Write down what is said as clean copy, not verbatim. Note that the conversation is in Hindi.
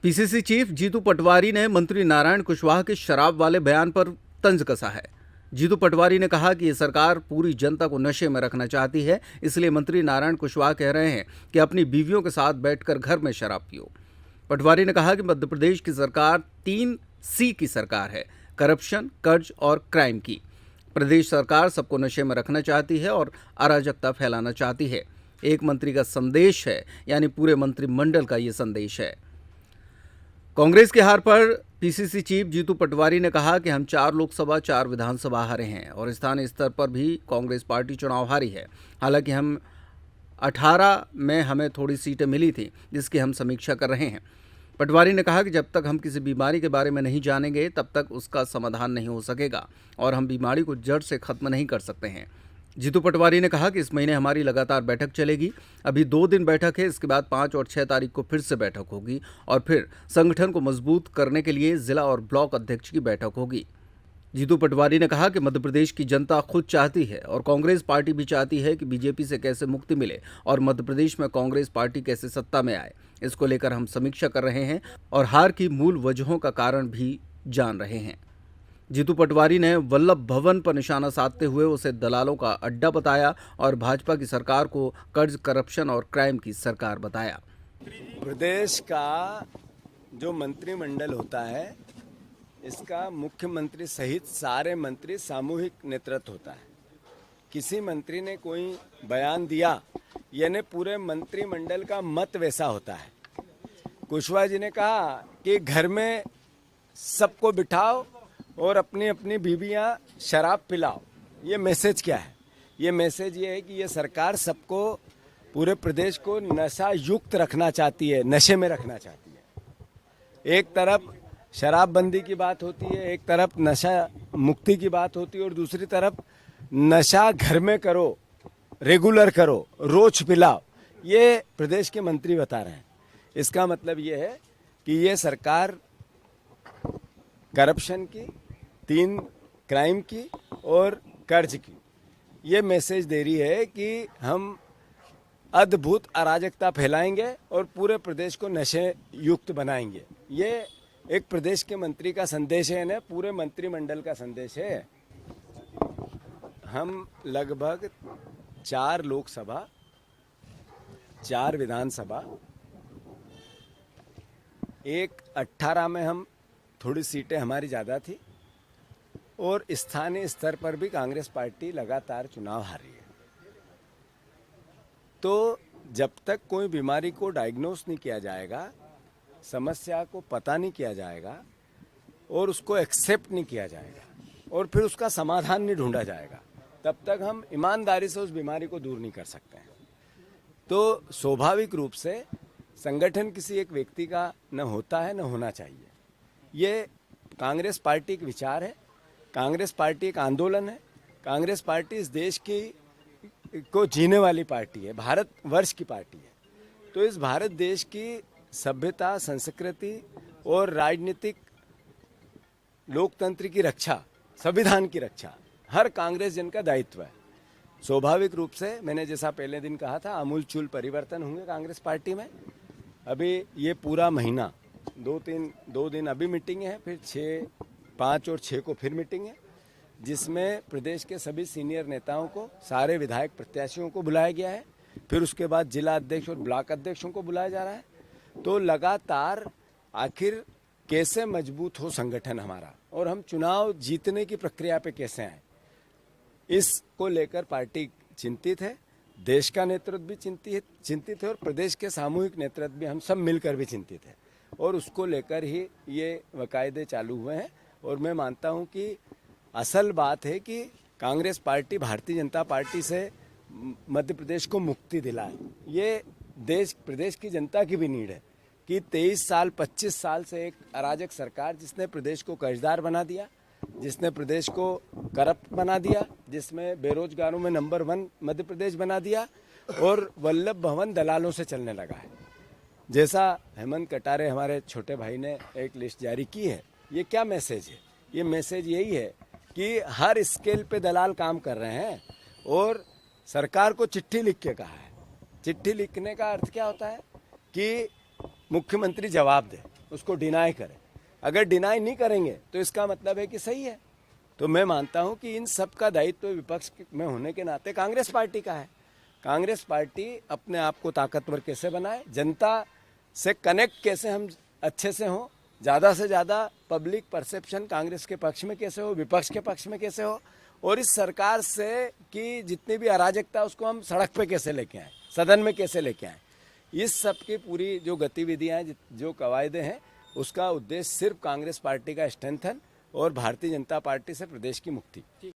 पीसीसी चीफ जीतू पटवारी ने मंत्री नारायण कुशवाहा के शराब वाले बयान पर तंज कसा है। जीतू पटवारी ने कहा कि ये सरकार पूरी जनता को नशे में रखना चाहती है, इसलिए मंत्री नारायण कुशवाहा कह रहे हैं कि अपनी बीवियों के साथ बैठकर घर में शराब पियो। पटवारी ने कहा कि मध्य प्रदेश की सरकार 3C की सरकार है, करप्शन, कर्ज और क्राइम की। प्रदेश सरकार सबको नशे में रखना चाहती है और अराजकता फैलाना चाहती है। एक मंत्री का संदेश है, यानी पूरे मंत्रिमंडल का ये संदेश है। कांग्रेस की हार पर पीसीसी चीफ जीतू पटवारी ने कहा कि हम 4 लोकसभा 4 विधानसभा हारे हैं और स्थानीय स्तर पर भी कांग्रेस पार्टी चुनाव हारी है। हालांकि हम 18 में हमें थोड़ी सीटें मिली थी, जिसकी हम समीक्षा कर रहे हैं। पटवारी ने कहा कि जब तक हम किसी बीमारी के बारे में नहीं जानेंगे तब तक उसका समाधान नहीं हो सकेगा और हम बीमारी को जड़ से खत्म नहीं कर सकते हैं। जीतू पटवारी ने कहा कि इस महीने हमारी लगातार बैठक चलेगी। अभी 2 दिन बैठक है, इसके बाद 5 और 6 तारीख को फिर से बैठक होगी और फिर संगठन को मजबूत करने के लिए जिला और ब्लॉक अध्यक्ष की बैठक होगी। जीतू पटवारी ने कहा कि मध्य प्रदेश की जनता खुद चाहती है और कांग्रेस पार्टी भी चाहती है कि बीजेपी से कैसे मुक्ति मिले और मध्य प्रदेश में कांग्रेस पार्टी कैसे सत्ता में आए। इसको लेकर हम समीक्षा कर रहे हैं और हार की मूल वजहों का कारण भी जान रहे हैं। जीतू पटवारी ने वल्लभ भवन पर निशाना साधते हुए उसे दलालों का अड्डा बताया और भाजपा की सरकार को कर्ज, करप्शन और क्राइम की सरकार बताया। प्रदेश का जो मंत्रिमंडल होता है, इसका मुख्यमंत्री सहित सारे मंत्री सामूहिक नेतृत्व होता है। किसी मंत्री ने कोई बयान दिया, यानी पूरे मंत्रिमंडल का मत वैसा होता है। कुशवाहा जी ने कहा कि घर में सबको बिठाओ और अपनी अपनी बीवियां शराब पिलाओ। ये मैसेज क्या है? ये मैसेज ये है कि ये सरकार सबको, पूरे प्रदेश को नशा युक्त रखना चाहती है, नशे में रखना चाहती है। एक तरफ शराबबंदी की बात होती है, एक तरफ नशा मुक्ति की बात होती है और दूसरी तरफ नशा घर में करो, रेगुलर करो, रोज पिलाओ। ये प्रदेश के मंत्री बता रहे हैं। इसका मतलब ये है कि ये सरकार करप्शन की, 3 क्राइम की और कर्ज की ये मैसेज दे रही है कि हम अद्भुत अराजकता फैलाएंगे और पूरे प्रदेश को नशे युक्त बनाएंगे। ये एक प्रदेश के मंत्री का संदेश है ना, पूरे मंत्रिमंडल का संदेश है। हम लगभग 4 लोकसभा, 4 विधानसभा, 18 में हम थोड़ी सीटें हमारी ज़्यादा थी और स्थानीय स्तर पर भी कांग्रेस पार्टी लगातार चुनाव हारी है। तो जब तक कोई बीमारी को डायग्नोस नहीं किया जाएगा, समस्या को पता नहीं किया जाएगा और उसको एक्सेप्ट नहीं किया जाएगा और फिर उसका समाधान नहीं ढूंढा जाएगा, तब तक हम ईमानदारी से उस बीमारी को दूर नहीं कर सकते हैं। तो स्वाभाविक रूप से संगठन किसी एक व्यक्ति का न होता है न होना चाहिए। ये कांग्रेस पार्टी एक विचार है, कांग्रेस पार्टी एक आंदोलन है। कांग्रेस पार्टी इस देश की को जीने वाली पार्टी है, भारत वर्ष की पार्टी है। तो इस भारत देश की सभ्यता, संस्कृति और राजनीतिक लोकतंत्र की रक्षा, संविधान की रक्षा हर कांग्रेस जन का दायित्व है। स्वाभाविक रूप से मैंने जैसा पहले दिन कहा था, आमूलचूल परिवर्तन होंगे कांग्रेस पार्टी में। अभी ये पूरा महीना 2 दिन अभी मीटिंग है, फिर 6, 5 और 6 को फिर मीटिंग है, जिसमें प्रदेश के सभी सीनियर नेताओं को, सारे विधायक प्रत्याशियों को बुलाया गया है। फिर उसके बाद जिला अध्यक्ष और ब्लॉक अध्यक्षों को बुलाया जा रहा है। तो लगातार आखिर कैसे मजबूत हो संगठन हमारा और हम चुनाव जीतने की प्रक्रिया पे कैसे आए, इसको लेकर पार्टी चिंतित है। देश का नेतृत्व भी चिंतित है और प्रदेश के सामूहिक नेतृत्व भी, हम सब मिलकर भी चिंतित है और उसको लेकर ही ये वकायदे चालू हुए हैं। और मैं मानता हूं कि असल बात है कि कांग्रेस पार्टी भारतीय जनता पार्टी से मध्य प्रदेश को मुक्ति दिलाए। ये प्रदेश की जनता की भी नीड है कि 23 साल 25 साल से एक अराजक सरकार, जिसने प्रदेश को कर्जदार बना दिया, जिसने प्रदेश को करप्ट बना दिया, जिसमें बेरोजगारों में नंबर 1 मध्य प्रदेश बना दिया और वल्लभ भवन दलालों से चलने लगा है। जैसा हेमंत कटारे हमारे छोटे भाई ने एक लिस्ट जारी की है, ये क्या मैसेज है? ये मैसेज यही है कि हर स्केल पे दलाल काम कर रहे हैं और सरकार को चिट्ठी लिख के कहा है। चिट्ठी लिखने का अर्थ क्या होता है कि मुख्यमंत्री जवाब दे। उसको डिनाई करें। अगर डिनाई नहीं करेंगे तो इसका मतलब है कि सही है। तो मैं मानता हूं कि इन सब का दायित्व विपक्ष में होने के नाते कांग्रेस पार्टी का है। कांग्रेस पार्टी अपने आप को ताकतवर कैसे बनाए, जनता से कनेक्ट कैसे हम अच्छे से हों, ज़्यादा से ज़्यादा पब्लिक परसेप्शन कांग्रेस के पक्ष में कैसे हो, विपक्ष के पक्ष में कैसे हो, और इस सरकार से की जितनी भी अराजकता उसको हम सड़क पे कैसे लेके आए, सदन में कैसे लेके आए। इस सब की पूरी जो गतिविधियां हैं, जो कवायदे हैं, उसका उद्देश्य सिर्फ कांग्रेस पार्टी का स्ट्रेंथन और भारतीय जनता पार्टी से प्रदेश की मुक्ति।